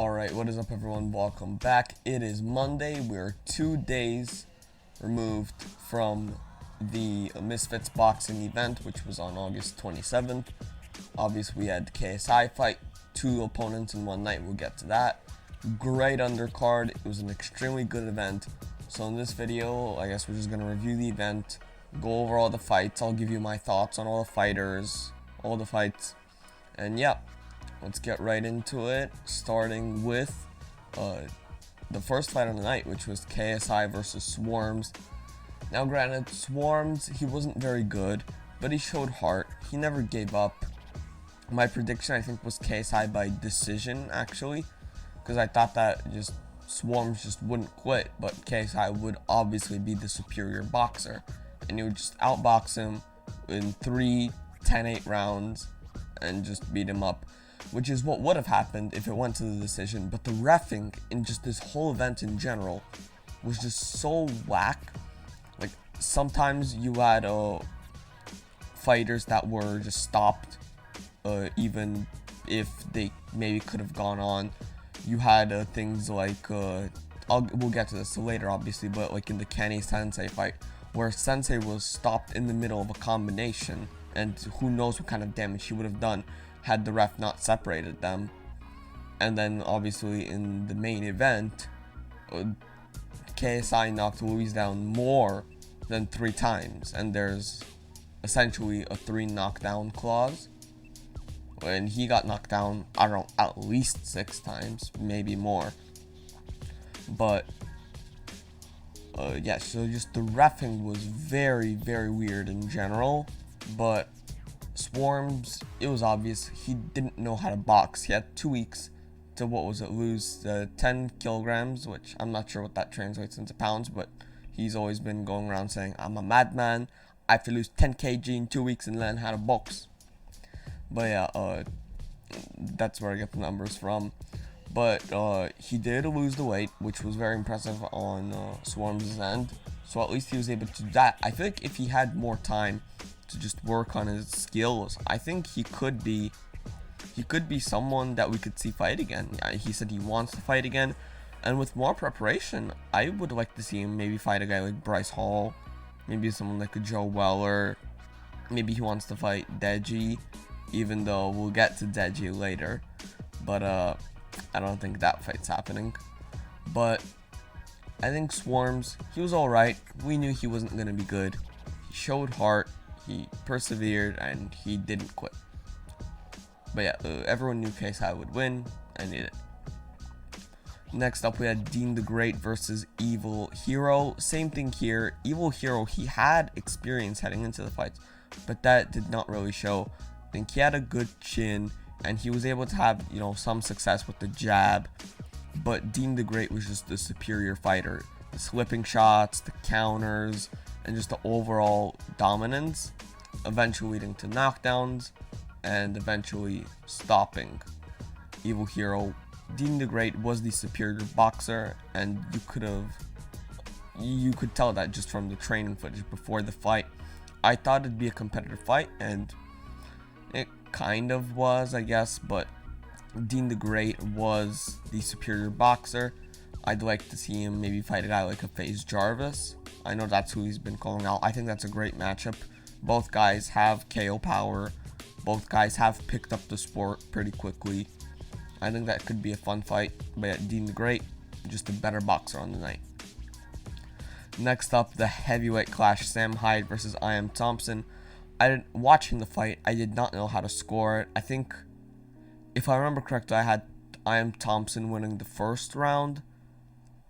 Alright, what is up everyone? Welcome back. It is Monday. We're 2 days removed from the Misfits boxing event, which was on August 27th. Obviously, we had the KSI fight, 2 opponents in one night. We'll get to that. Great undercard. It was an extremely good event. So in this video, I guess we're just going to review the event, go over all the fights. I'll give you my thoughts on all the fighters, all the fights. And yeah, let's get right into it, starting with the first fight of the night, which was KSI versus Swarmz. Now granted, Swarmz, he wasn't very good, but he showed heart. He never gave up. My prediction, I think, was KSI by decision, actually, because I thought that Swarmz just wouldn't quit, but KSI would obviously be the superior boxer, and he would just outbox him in 3 10-8 rounds and just beat him up, which is what would have happened if it went to the decision. But the reffing in just this whole event in general was just so whack. Like, sometimes you had fighters that were just stopped, even if they maybe could have gone on. You had things like, we'll get to this later obviously, but like in the Kenny Sensei fight, where Sensei was stopped in the middle of a combination, and who knows what kind of damage he would have done had the ref not separated them. And then obviously in the main event, KSI knocked Luis down more than 3 times, and there's essentially a 3 knockdown clause. When he got knocked down, I don't know, at least 6 times, maybe more. But yeah, so just the reffing was very, very weird in general. But Swarmz, it was obvious he didn't know how to box. He had 2 weeks to, lose 10 kilograms, which I'm not sure what that translates into pounds, but he's always been going around saying, I'm a madman, I have to lose 10 kg in 2 weeks and learn how to box. But yeah, that's where I get the numbers from. But he did lose the weight, which was very impressive on Swarmz's end. So at least he was able to do that. I feel like if he had more time to just work on his skills, I think he could be someone that we could see fight again. Yeah, he said he wants to fight again, and with more preparation, I would like to see him maybe fight a guy like Bryce Hall, maybe someone like a Joe Weller. Maybe he wants to fight Deji, even though we'll get to Deji later. But I don't think that fight's happening. But I think Swarmz, he was alright. We knew he wasn't going to be good. He showed heart, he persevered, and he didn't quit. But yeah, everyone knew KSI would win, and he did. Next up, we had Deen the Great versus Evil Hero. Same thing here. Evil Hero, he had experience heading into the fights, but that did not really show. I think he had a good chin, and he was able to have, some success with the jab. But Deen the Great was just the superior fighter. The slipping shots, the counters, and just the overall dominance, eventually leading to knockdowns, and eventually stopping Evil Hero. Deen the Great was the superior boxer, and you could tell that just from the training footage before the fight. I thought it'd be a competitive fight, and it kind of was, I guess, but Deen the Great was the superior boxer. I'd like to see him maybe fight a guy like a FaZe Jarvis. I know that's who he's been calling out. I think that's a great matchup. Both guys have KO power. Both guys have picked up the sport pretty quickly. I think that could be a fun fight. But yeah, Deen the Great, just a better boxer on the night. Next up, the heavyweight clash, Hyde versus IamThmpsn. Watching the fight, I did not know how to score it. I think, if I remember correctly, I had IamThmpsn winning the first round,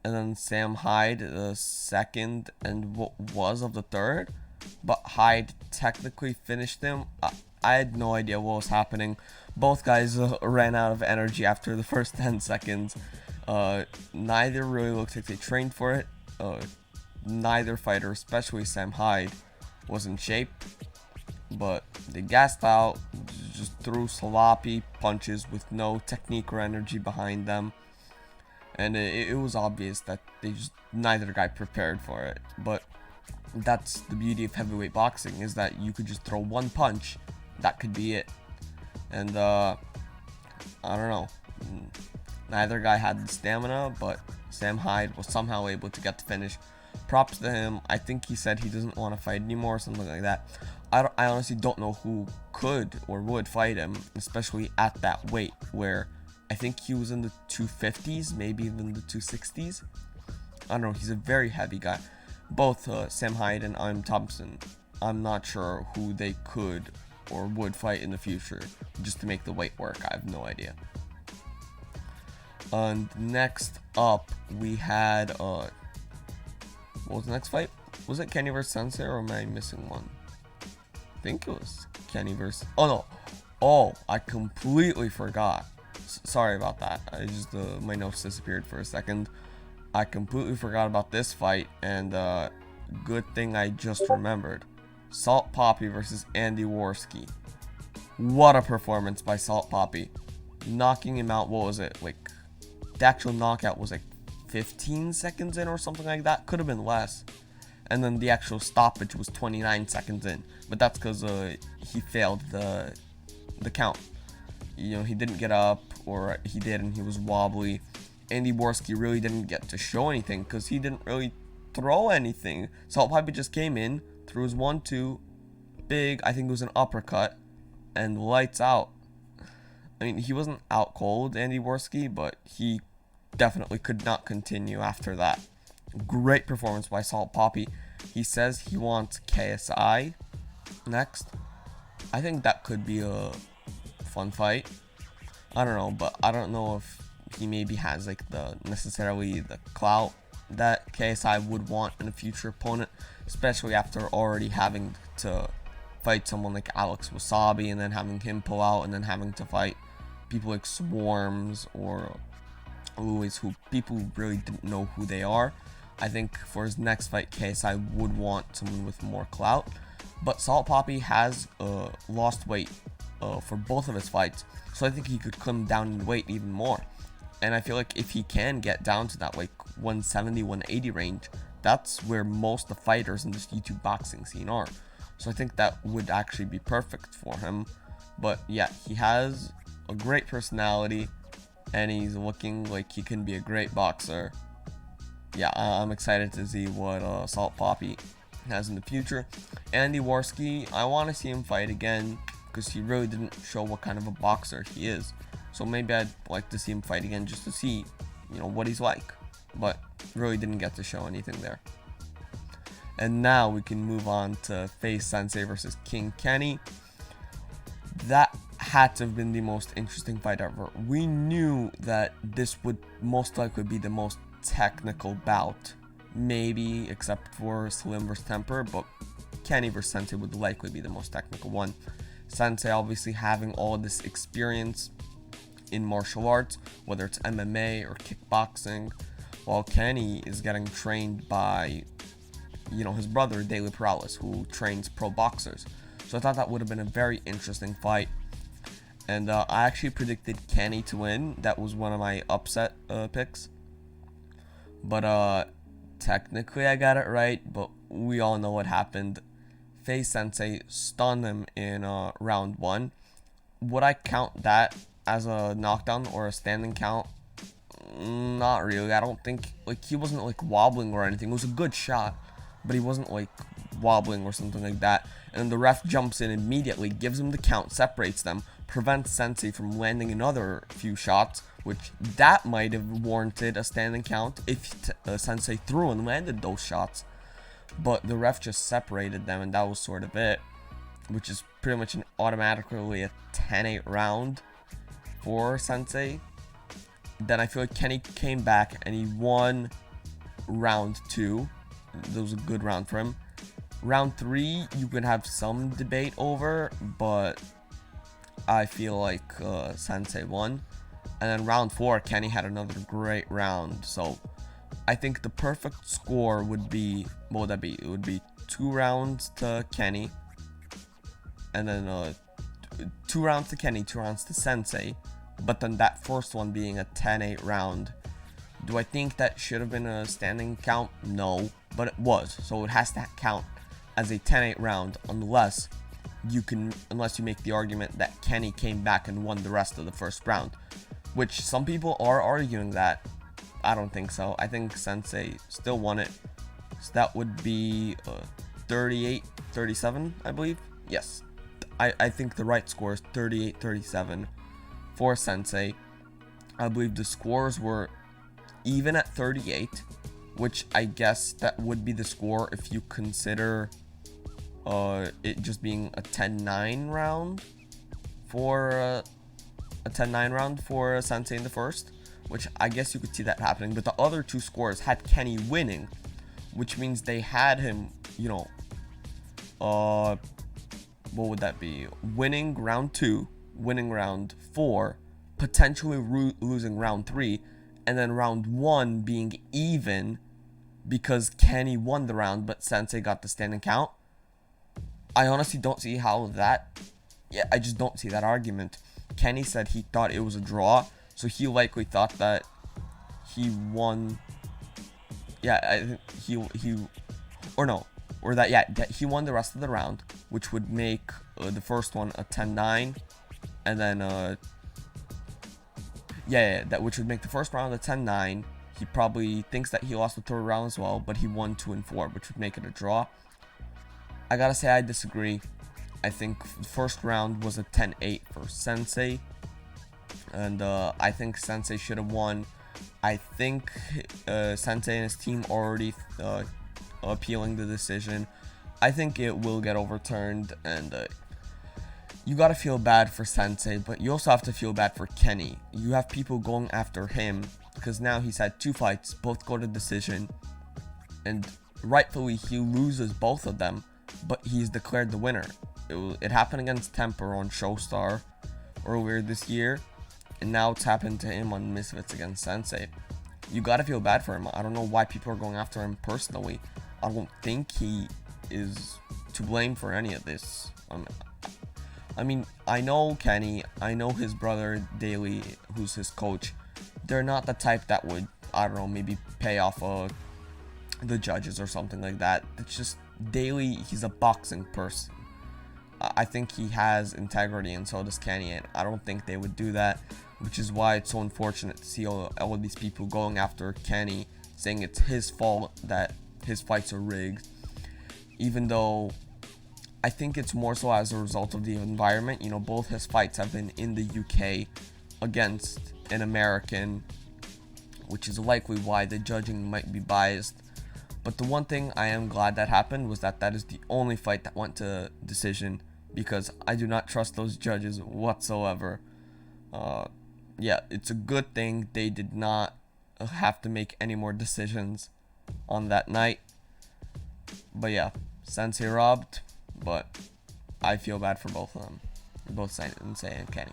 and then Hyde the second, and what was of the third. But Hyde technically finished him. I had no idea what was happening. Both guys ran out of energy after the first 10 seconds. Neither really looked like they trained for it. Neither fighter, especially Hyde, was in shape. But they gassed out, just threw sloppy punches with no technique or energy behind them. And it was obvious that neither guy prepared for it. But that's the beauty of heavyweight boxing, is that you could just throw one punch, that could be it. And I don't know, Neither guy had the stamina, but Sam Hyde was somehow able to get the finish. Props to him. I think he said he doesn't want to fight anymore, something like that. I honestly don't know who could or would fight him, especially at that weight where I think he was in the 250s, maybe even the 260s. I don't know, he's a very heavy guy. Both Sam Hyde and IamThmpsn, I'm not sure who they could or would fight in the future just to make the weight work. I have no idea. And next up, we had, what was the next fight? Was it Kenny vs. Sensei, or am I missing one? I think it was Kenny vs. Oh no. Oh, I completely forgot. Sorry about that. I just, my notes disappeared for a second. I completely forgot about this fight, and good thing I just remembered. Salt Papi versus Andy Warski. What a performance by Salt Papi. Knocking him out, what was it? Like, the actual knockout was like 15 seconds in or something like that. Could have been less. And then the actual stoppage was 29 seconds in. But that's because he failed the count. You know, he didn't get up, or he did and he was wobbly. Andy Warski really didn't get to show anything because he didn't really throw anything. Salt Papi just came in, threw his 1-2, big, I think it was an uppercut, and lights out. I mean, he wasn't out cold, Andy Warski, but he definitely could not continue after that. Great performance by Salt Papi. He says he wants KSI next. I think that could be a fun fight. I don't know, but I don't know if he maybe has like necessarily the clout that KSI would want in a future opponent, especially after already having to fight someone like Alex Wasabi and then having him pull out and then having to fight people like Swarmz or Luis, who people really didn't know who they are. I think for his next fight, KSI would want someone with more clout. But Salt Papi has lost weight for both of his fights, so I think he could come down in weight even more. And I feel like if he can get down to that like 170, 180 range, that's where most of the fighters in this YouTube boxing scene are. So I think that would actually be perfect for him. But yeah, he has a great personality, and he's looking like he can be a great boxer. Yeah, I'm excited to see what Salt Papi has in the future. Andy Warski, I want to see him fight again because he really didn't show what kind of a boxer he is. So maybe I'd like to see him fight again just to see, you know, what he's like. But really didn't get to show anything there. And now we can move on to Face Sensei versus King Kenny. That had to have been the most interesting fight ever. We knew that this would most likely be the most technical bout, maybe except for Slim vs Temperrr, but Kenny vs Sensei would likely be the most technical one. Sensei obviously having all this experience in martial arts, whether it's MMA or kickboxing, while Kenny is getting trained by, you know, his brother Daily Perales, who trains pro boxers. So I thought that would have been a very interesting fight. And I actually predicted Kenny to win. That was one of my upset picks. But technically I got it right, but we all know what happened. Face Sensei stunned him in round 1. Would I count that as a knockdown or a standing count? Not really. I don't think, like, he wasn't like wobbling or anything. It was a good shot, but he wasn't like wobbling or something like that. And then the ref jumps in immediately, gives him the count, separates them, prevents Sensei from landing another few shots, which that might have warranted a standing count if Sensei threw and landed those shots. But the ref just separated them, and that was sort of it, which is pretty much automatically a 10-8 round for Sensei. Then I feel like Kenny came back and he won round 2. That was a good round for him. Round 3, you could have some debate over, but I feel like Sensei won. And then round 4, Kenny had another great round. So I think the perfect score would be, what would that be? It would be 2 rounds to Kenny, and then 2 rounds to Kenny, 2 rounds to Sensei. But then that first one being a 10-8 round. Do I think that should have been a standing count? No, but it was. So it has to count as a 10-8 round unless you make the argument that Kenny came back and won the rest of the first round. which some people are arguing that. I don't think so. I think Sensei still won it. So that would be 38-37, I believe. Yes, I think the right score is 38-37 for Sensei. I believe the scores were even at 38, which I guess that would be the score if you consider it just being a 10-9 round for Sensei in the first, which I guess you could see that happening. But the other two scores had Kenny winning, which means they had him, what would that be? Winning round 2, winning round 4, potentially losing round 3, and then round 1 being even because Kenny won the round, but Sensei got the standing count. I honestly don't see how that. Yeah, I just don't see that argument. Kenny said he thought it was a draw, so he likely thought that he won. Yeah, I think he that he won the rest of the round, which would make the first one a 10-9, and then that which would make the first round a 10-9. He probably thinks that he lost the third round as well, but he won 2 and 4, which would make it a draw. I gotta say I disagree. I think the first round was a 10-8 for Sensei, and I think Sensei should have won. I think Sensei and his team already appealing the decision. I think it will get overturned, and you gotta feel bad for Sensei, but you also have to feel bad for Kenny. You have people going after him because now he's had 2 fights, both go to decision, and rightfully he loses both of them, but he's declared the winner. It happened against Temperrr on Showstar earlier this year, and now it's happened to him on Misfits against Sensei. You gotta feel bad for him. I don't know why people are going after him personally. I don't think he is to blame for any of this. I mean, I know Kenny, I know his brother Daly, who's his coach. They're not the type that would, I don't know, maybe pay off the judges or something like that. It's just Daly, he's a boxing person. I think he has integrity, and so does Kenny, and I don't think they would do that, which is why it's so unfortunate to see all of these people going after Kenny, saying it's his fault that his fights are rigged, even though I think it's more so as a result of the environment. Both his fights have been in the UK against an American, which is likely why the judging might be biased. But the one thing I am glad that happened was that is the only fight that went to decision, because I do not trust those judges whatsoever. Yeah, it's a good thing they did not have to make any more decisions on that night. But yeah, Sensei robbed, but I feel bad for both of them, both Sensei and Kenny.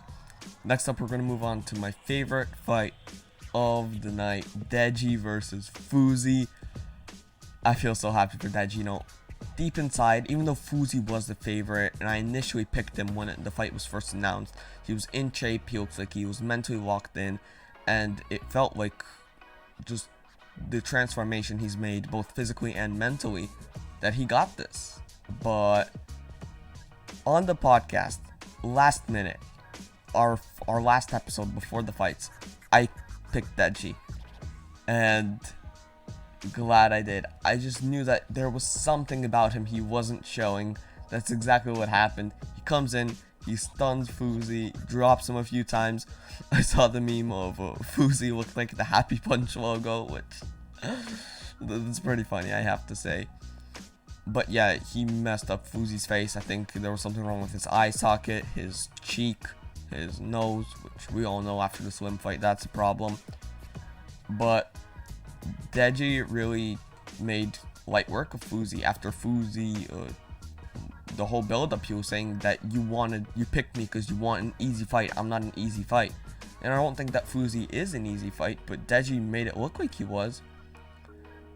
Next up, we're going to move on to my favorite fight of the night, Deji versus Fousey. I feel so happy for Deji. Deep inside, even though Fousey was the favorite, and I initially picked him when the fight was first announced, he was in shape, he looks like he was mentally locked in, and it felt like just the transformation he's made, both physically and mentally, that he got this. But on the podcast, last minute, our last episode before the fights, I picked Deji, and glad I did. I just knew that there was something about him he wasn't showing. That's exactly what happened. He comes in, he stuns Fousey, drops him a few times. I saw the meme of Fousey looked like the Happy Punch logo, which that's pretty funny, I have to say. But yeah, he messed up Fousey's face. I think there was something wrong with his eye socket, his cheek, his nose, which we all know after the Slim fight that's a problem. But Deji really made light work of Fousey. After Fousey, the whole build-up, he was saying that you picked me because you want an easy fight. I'm not an easy fight. And I don't think that Fousey is an easy fight, but Deji made it look like he was.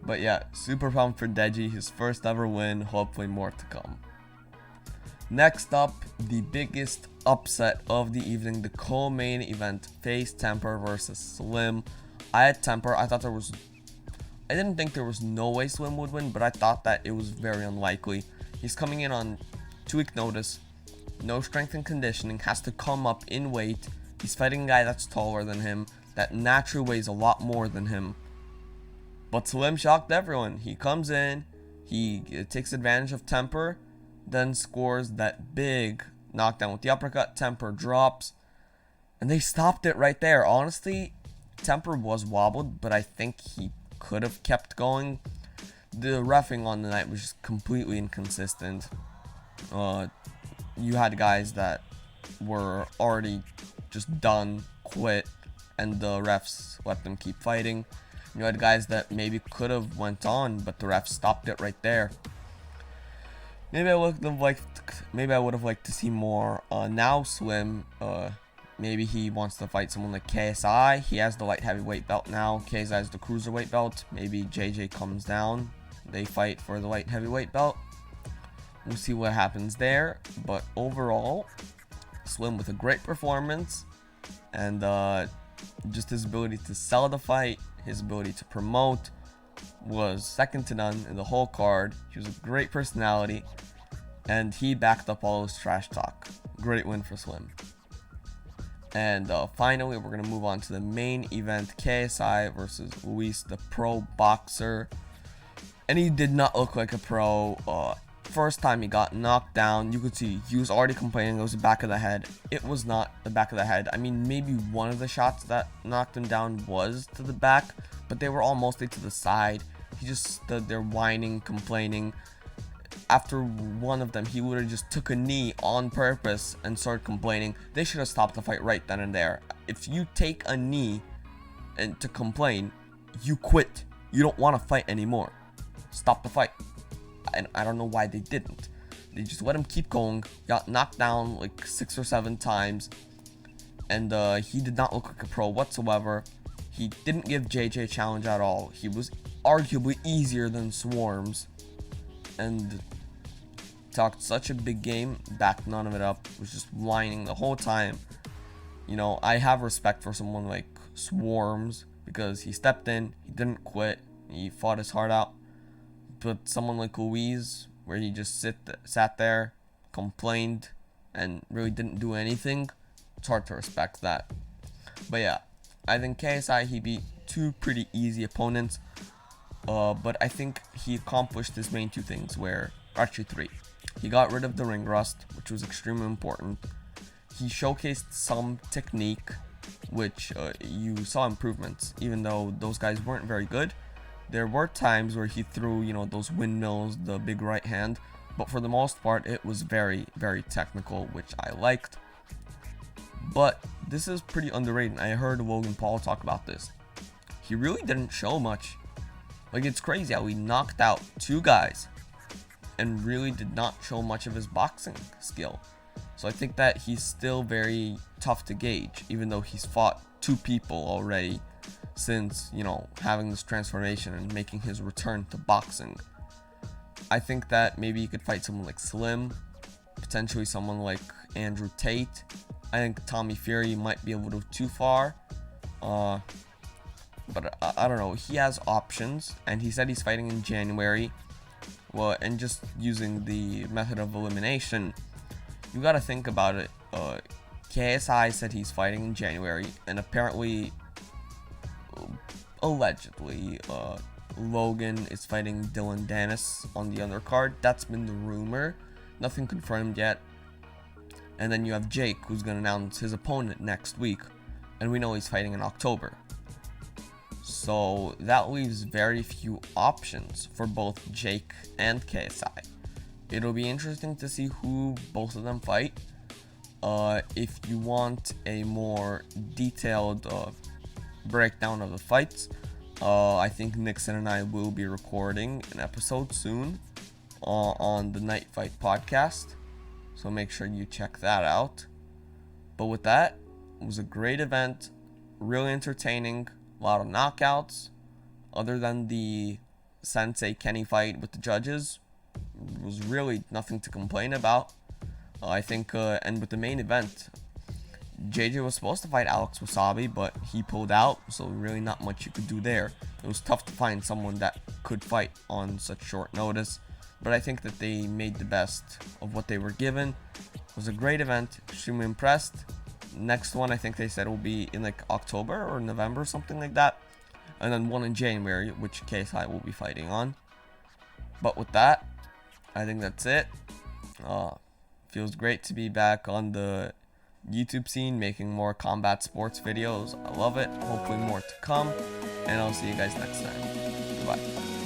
But yeah, super pumped for Deji, his first ever win, hopefully more to come. Next up, the biggest upset of the evening, the co-main event, FaZe Temperrr versus Slim. I had Temperrr. I didn't think there was no way Slim would win, but I thought that it was very unlikely. He's coming in on 2-week notice, no strength and conditioning, has to come up in weight, He's fighting a guy that's taller than him, that naturally weighs a lot more than him. But Slim shocked everyone. He comes in, he takes advantage of Temperrr, then scores that big knockdown with the uppercut. Temperrr drops, and they stopped it right there. Honestly, Temperrr was wobbled, but I think he could have kept going. The reffing on the night was just completely inconsistent. You had guys that were already just done, quit, and the refs let them keep fighting. You had guys that maybe could have went on, but the refs stopped it right there. Maybe I would have liked to see more. Now Slim, maybe he wants to fight someone like KSI. He has the light heavyweight belt now. KSI has the cruiserweight belt. Maybe JJ comes down. They fight for the light heavyweight belt. We'll see what happens there. But overall, Slim with a great performance, and just his ability to sell the fight, his ability to promote was second to none in the whole card. He was a great personality, and he backed up all his trash talk. Great win for Slim. And finally, we're going to move on to the main event, KSI versus Luis, the pro boxer. And he did not look like a pro. First time he got knocked down, you could see he was already complaining it was the back of the head. It was not the back of the head. I mean, maybe one of the shots that knocked him down was to the back, but they were all mostly to the side. He just stood there whining, complaining. After one of them, he literally just took a knee on purpose and started complaining. They should have stopped the fight right then and there. If you take a knee and to complain, you quit. You don't want to fight anymore. Stop the fight. And I don't know why they didn't. They just let him keep going. Got knocked down like 6 or 7 times. And he did not look like a pro whatsoever. He didn't give JJ a challenge at all. He was arguably easier than Swarmz. And talked such a big game, backed none of it up. Was just whining the whole time. You know, I have respect for someone like Swarmz because he stepped in, he didn't quit, he fought his heart out. But someone like Luis, where he just sat there, complained, and really didn't do anything, it's hard to respect that. But yeah, I think KSI, he beat 2 pretty easy opponents. But I think he accomplished his main 2 things, actually 3. He got rid of the ring rust, which was extremely important. He showcased some technique, which you saw improvements, even though those guys weren't very good. There were times where he threw, those windmills, the big right hand, but for the most part, it was very, very technical, which I liked. But this is pretty underrated. I heard Logan Paul talk about this. He really didn't show much. Like, it's crazy how he knocked out 2 guys and really did not show much of his boxing skill. So I think that he's still very tough to gauge, even though he's fought 2 people already since, having this transformation and making his return to boxing. I think that maybe he could fight someone like Slim, potentially someone like Andrew Tate. I think Tommy Fury might be a little too far. But I don't know. He has options, and he said he's fighting in January. Well, and just using the method of elimination, you gotta think about it. KSI said he's fighting in January, and apparently, allegedly, Logan is fighting Dylan Dennis on the undercard. That's been the rumor. Nothing confirmed yet. And then you have Jake, who's gonna announce his opponent next week, and we know he's fighting in October. So that leaves very few options for both Jake and KSI. It'll be interesting to see who both of them fight. If you want a more detailed breakdown of the fights, I think Nixon and I will be recording an episode soon on the Night Fight podcast. So make sure you check that out. But with that, it was a great event, really entertaining. A lot of knockouts. Other than the Sensei Kenny fight with the judges, it was really nothing to complain about. I think, and with the main event, JJ was supposed to fight Alex Wasabi, but he pulled out, so really not much you could do there. It was tough to find someone that could fight on such short notice, but I think that they made the best of what they were given. It was a great event, extremely impressed, next one I think they said will be in like October or November, something like that. And then one in January, which KSI will be fighting on. But with that, I think that's it. Feels great to be back on the YouTube scene, making more combat sports videos. I love it. Hopefully more to come. And I'll see you guys next time. Goodbye.